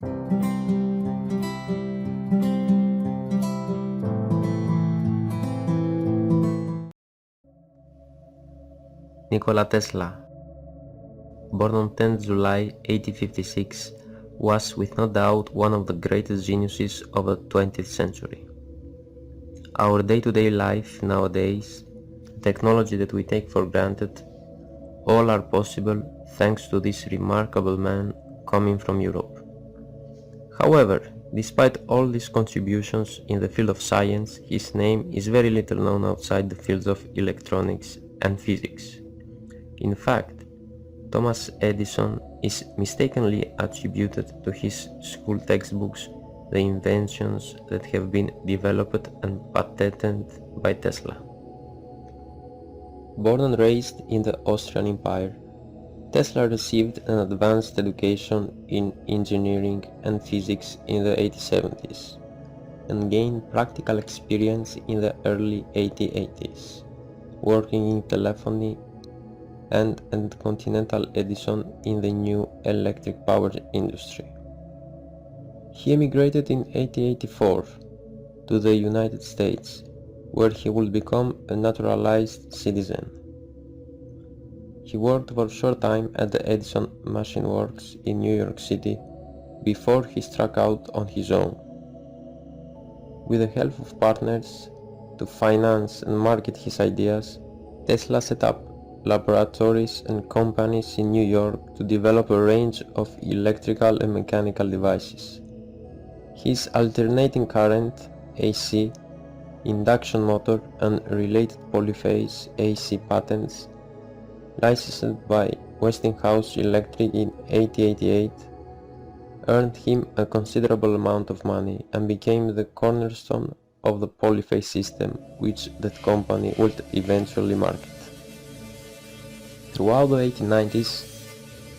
Nikola Tesla, born on 10th July 1856, was with no doubt one of the greatest geniuses of the 20th century. Our day-to-day life nowadays, the technology that we take for granted, all are possible thanks to this remarkable man coming from Europe. However, despite all these contributions in the field of science, his name is very little known outside the fields of electronics and physics. In fact, Thomas Edison is mistakenly attributed to his school textbooks the inventions that have been developed and patented by Tesla. Born and raised in the Austrian Empire, Tesla received an advanced education in engineering and physics in the 1870s and gained practical experience in the early 1880s, working in telephony and at Continental Edison in the new electric power industry. He emigrated in 1884 to the United States, where he would become a naturalized citizen. He worked for a short time at the Edison Machine Works in New York City before he struck out on his own. With the help of partners to finance and market his ideas, Tesla set up laboratories and companies in New York to develop a range of electrical and mechanical devices. His alternating current AC, induction motor and related polyphase AC patents, licensed by Westinghouse Electric in 1888, earned him a considerable amount of money and became the cornerstone of the polyphase system which that company would eventually market. Throughout the 1890s,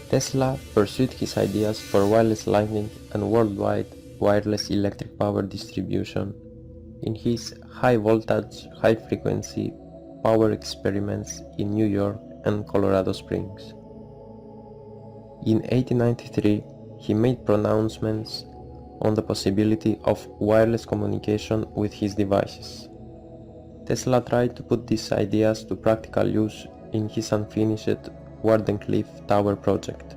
Tesla pursued his ideas for wireless lightning and worldwide wireless electric power distribution in his high-voltage, high-frequency power experiments in New York and Colorado Springs. In 1893, he made pronouncements on the possibility of wireless communication with his devices. Tesla tried to put these ideas to practical use in his unfinished Wardenclyffe Tower project,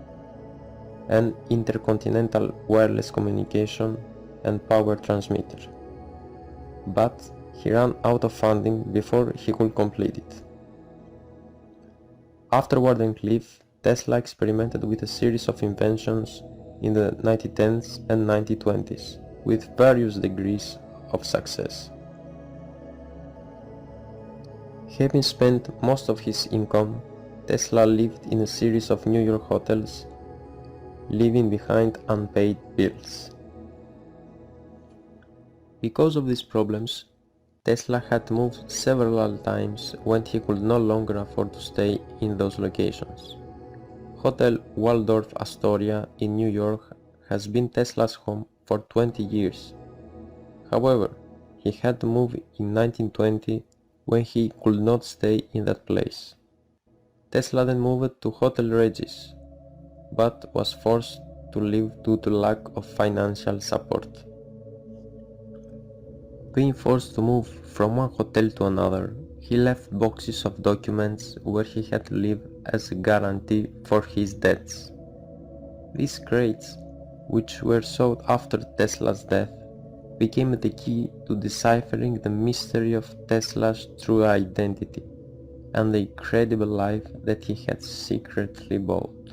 an intercontinental wireless communication and power transmitter. But he ran out of funding before he could complete it. After Wardenclyffe, Tesla experimented with a series of inventions in the 1910s and 1920s with various degrees of success. Having spent most of his income, Tesla lived in a series of New York hotels, leaving behind unpaid bills. Because of these problems, Tesla had moved several times when he could no longer afford to stay in those locations. Hotel Waldorf Astoria in New York has been Tesla's home for 20 years. However, he had to move in 1920 when he could not stay in that place. Tesla then moved to Hotel Regis, but was forced to leave due to lack of financial support. Being forced to move from one hotel to another, he left boxes of documents where he had to live as a guarantee for his debts. These crates, which were sought after Tesla's death, became the key to deciphering the mystery of Tesla's true identity and the incredible life that he had secretly bought.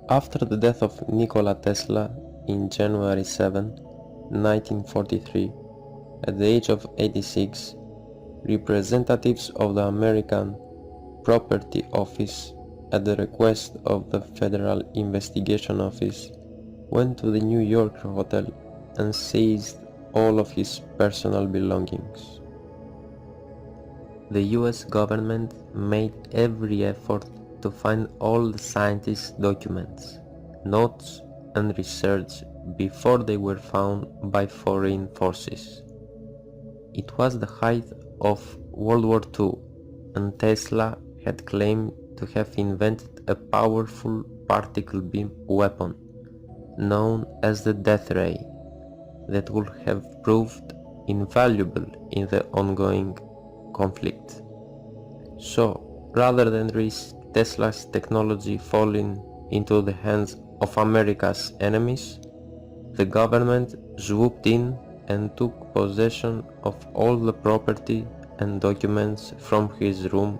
After the death of Nikola Tesla in January 7, 1943, at the age of 86, representatives of the American Property Office, at the request of the Federal Investigation Office, went to the New York hotel and seized all of his personal belongings. The US government made every effort to find all the scientists' documents, notes and research before they were found by foreign forces. It was the height of World War II and Tesla had claimed to to have invented a powerful particle beam weapon, known as the Death Ray, that would have proved invaluable in the ongoing conflict. So, rather than risk Tesla's technology falling into the hands of America's enemies, the government swooped in and took possession of all the property and documents from his room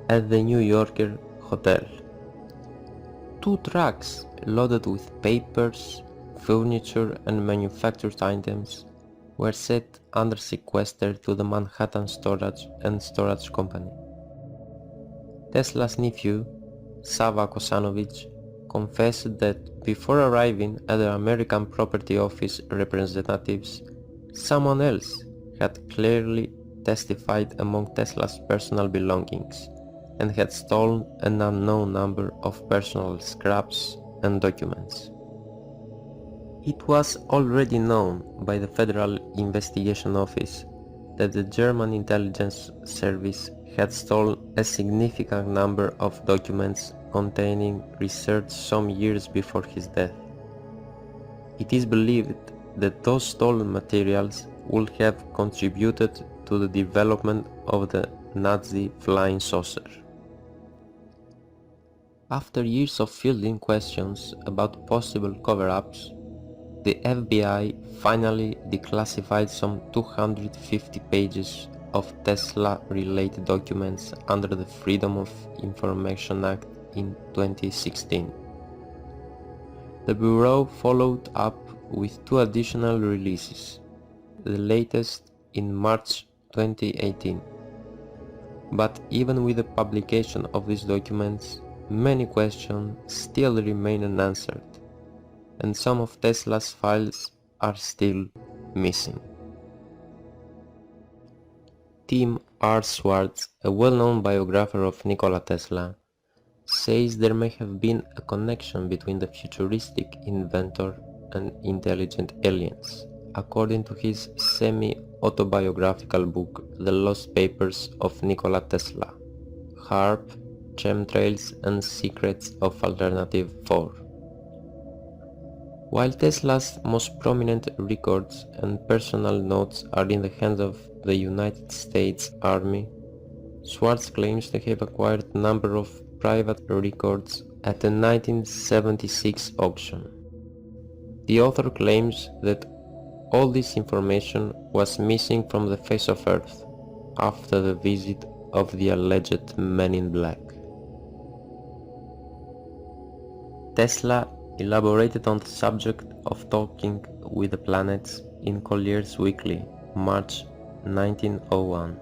at the New Yorker hotel. 2 trucks loaded with papers, furniture and manufactured items were set under sequester to the Manhattan Storage Company. Tesla's nephew, Sava Kosanovich, confessed that before arriving at the American Property Office representatives, someone else had clearly testified among Tesla's personal belongings and had stolen an unknown number of personal scraps and documents. It was already known by the Federal Investigation Office that the German intelligence service had stolen a significant number of documents containing research some years before his death. It is believed that those stolen materials would have contributed to the development of the Nazi flying saucer. After years of fielding questions about possible cover-ups, the FBI finally declassified some 250 pages of Tesla-related documents under the Freedom of Information Act in 2016. The Bureau followed up with 2 additional releases, the latest in March 2018. But even with the publication of these documents, many questions still remain unanswered, and some of Tesla's files are still missing. Tim R. Swartz, a well-known biographer of Nikola Tesla, says there may have been a connection between the futuristic inventor and intelligent aliens, according to his semi-autobiographical book The Lost Papers of Nikola Tesla, HARP, Chemtrails and Secrets of Alternative 4. While Tesla's most prominent records and personal notes are in the hands of the United States Army, Swartz claims to have acquired a number of private records at a 1976 auction. The author claims that all this information was missing from the face of Earth after the visit of the alleged Men in Black. Tesla elaborated on the subject of talking with the planets in Collier's Weekly, March 1901.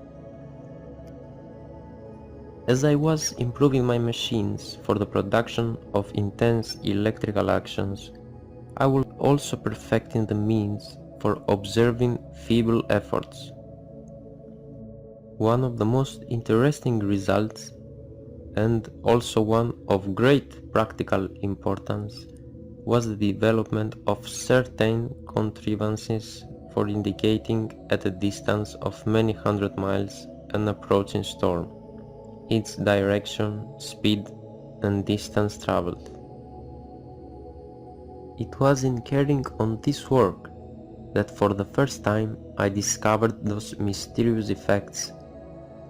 As I was improving my machines for the production of intense electrical actions, I was also perfecting the means for observing feeble efforts. One of the most interesting results, and also one of great practical importance, was the development of certain contrivances for indicating at a distance of many hundred miles an approaching storm, its direction, speed, and distance traveled. It was in carrying on this work that for the first time I discovered those mysterious effects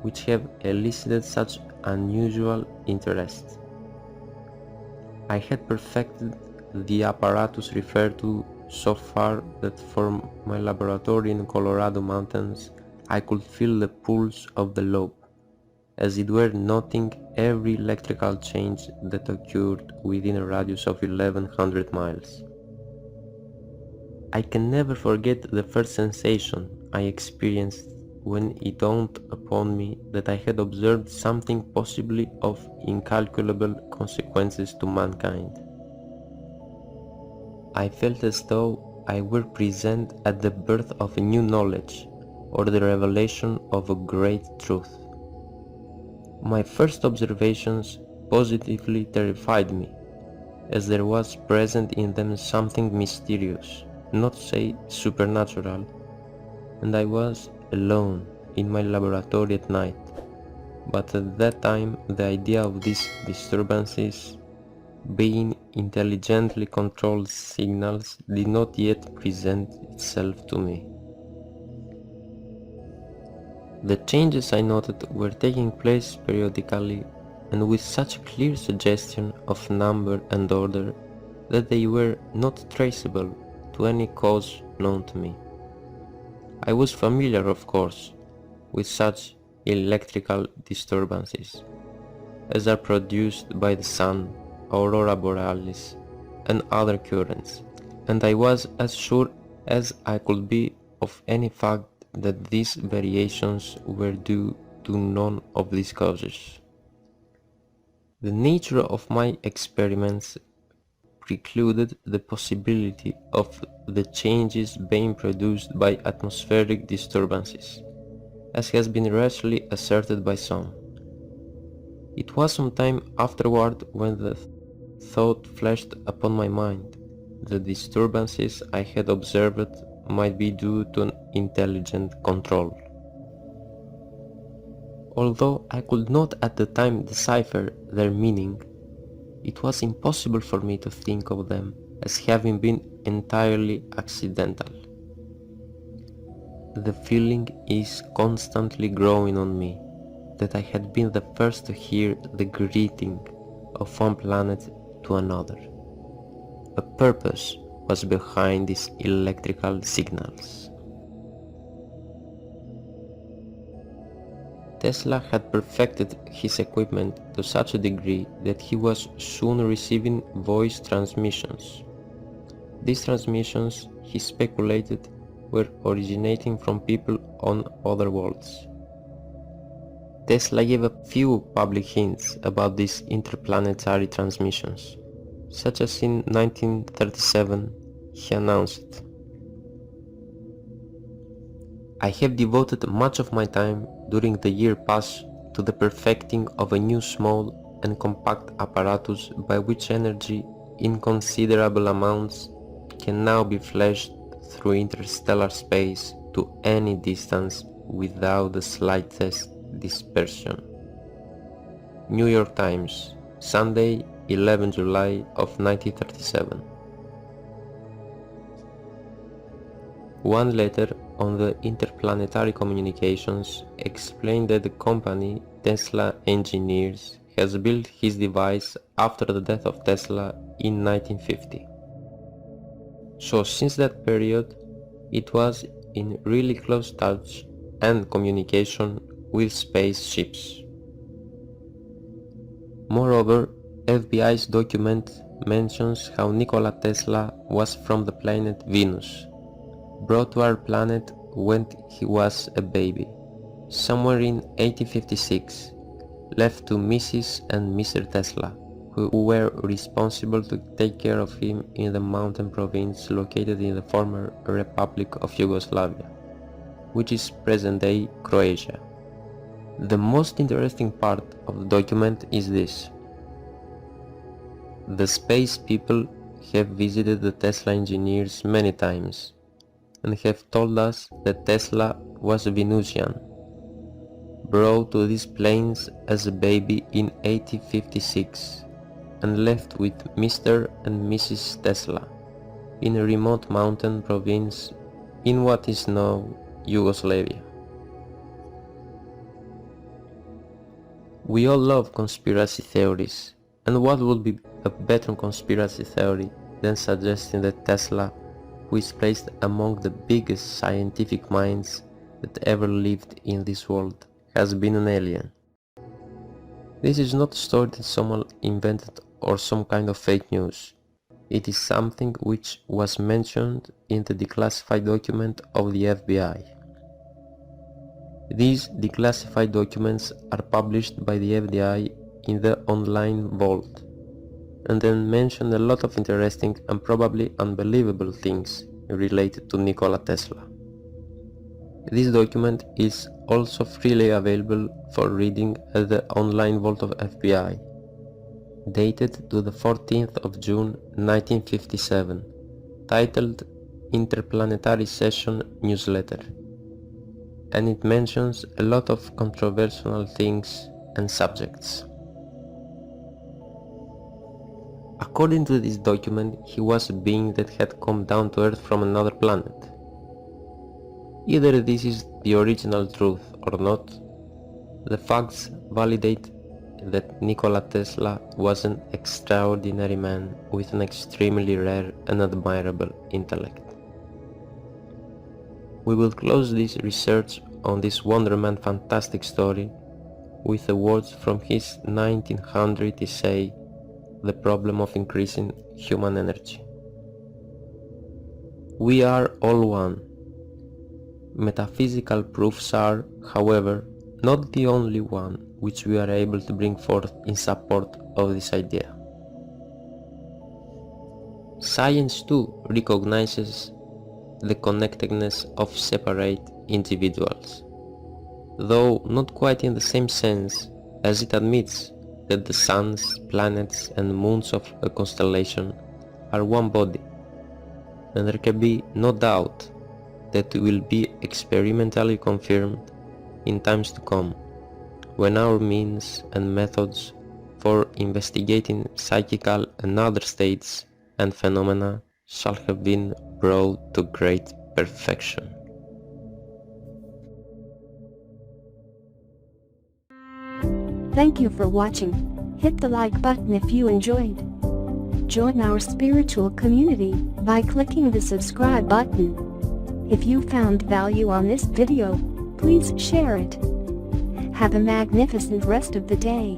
which have elicited such unusual interest. I had perfected the apparatus referred to so far that from my laboratory in Colorado mountains I could feel the pulse of the lobe, as it were noting every electrical change that occurred within a radius of 1100 miles. I can never forget the first sensation I experienced when it dawned upon me that I had observed something possibly of incalculable consequences to mankind. I felt as though I were present at the birth of a new knowledge or the revelation of a great truth. My first observations positively terrified me, as there was present in them something mysterious, not to say supernatural, and I was alone in my laboratory at night, but at that time the idea of these disturbances being intelligently controlled signals did not yet present itself to me. The changes I noted were taking place periodically and with such clear suggestion of number and order that they were not traceable to any cause known to me. I was familiar, of course, with such electrical disturbances as are produced by the sun, aurora borealis, and other currents, and I was as sure as I could be of any fact that these variations were due to none of these causes. The nature of my experiments precluded the possibility of the changes being produced by atmospheric disturbances, as has been rashly asserted by some. It was some time afterward when the thought flashed upon my mind that the disturbances I had observed might be due to an intelligent control. Although I could not at the time decipher their meaning, it was impossible for me to think of them as having been entirely accidental. The feeling is constantly growing on me that I had been the first to hear the greeting of one planet to another. A purpose was behind these electrical signals. Tesla had perfected his equipment to such a degree that he was soon receiving voice transmissions. These transmissions, he speculated, were originating from people on other worlds. Tesla gave a few public hints about these interplanetary transmissions, such as in 1937 he announced, "I have devoted much of my time during the year past to the perfecting of a new small and compact apparatus by which energy in considerable amounts can now be flashed through interstellar space to any distance without the slightest dispersion." New York Times, Sunday, 11 July of 1937. One letter on the interplanetary communications explained that the company Tesla Engineers has built his device after the death of Tesla in 1950. So since that period, it was in really close touch and communication with spaceships. Moreover, FBI's document mentions how Nikola Tesla was from the planet Venus, brought to our planet when he was a baby, somewhere in 1856, left to Mrs. and Mr. Tesla, who were responsible to take care of him in the mountain province located in the former Republic of Yugoslavia, which is present-day Croatia. The most interesting part of the document is this. The space people have visited the Tesla engineers many times and have told us that Tesla was a Venusian, brought to these plains as a baby in 1856 and left with Mr. and Mrs. Tesla in a remote mountain province in what is now Yugoslavia. We all love conspiracy theories, and what would be a better conspiracy theory than suggesting that Tesla, who is placed among the biggest scientific minds that ever lived in this world, has been an alien. This is not a story that someone invented or some kind of fake news. It is something which was mentioned in the declassified document of the FBI. These declassified documents are published by the FBI in the online vault, and then mention a lot of interesting and probably unbelievable things related to Nikola Tesla. This document is also freely available for reading at the online vault of FBI, dated to the 14th of June 1957, titled Interplanetary Session Newsletter. And it mentions a lot of controversial things and subjects. According to this document, he was a being that had come down to Earth from another planet. Either this is the original truth or not, the facts validate that Nikola Tesla was an extraordinary man with an extremely rare and admirable intellect. We will close this research on this Wonderman fantastic story with the words from his 1900 essay, The Problem of Increasing Human Energy. We are all one. Metaphysical proofs are, however, not the only one which we are able to bring forth in support of this idea. Science too recognizes the connectedness of separate individuals, though not quite in the same sense, as it admits that the suns, planets and moons of a constellation are one body, and there can be no doubt that it will be experimentally confirmed in times to come, when our means and methods for investigating psychical and other states and phenomena shall have been brought to great perfection. Thank you for watching. Hit the like button if you enjoyed. Join our spiritual community by clicking the subscribe button. If you found value on this video, please share it. Have a magnificent rest of the day.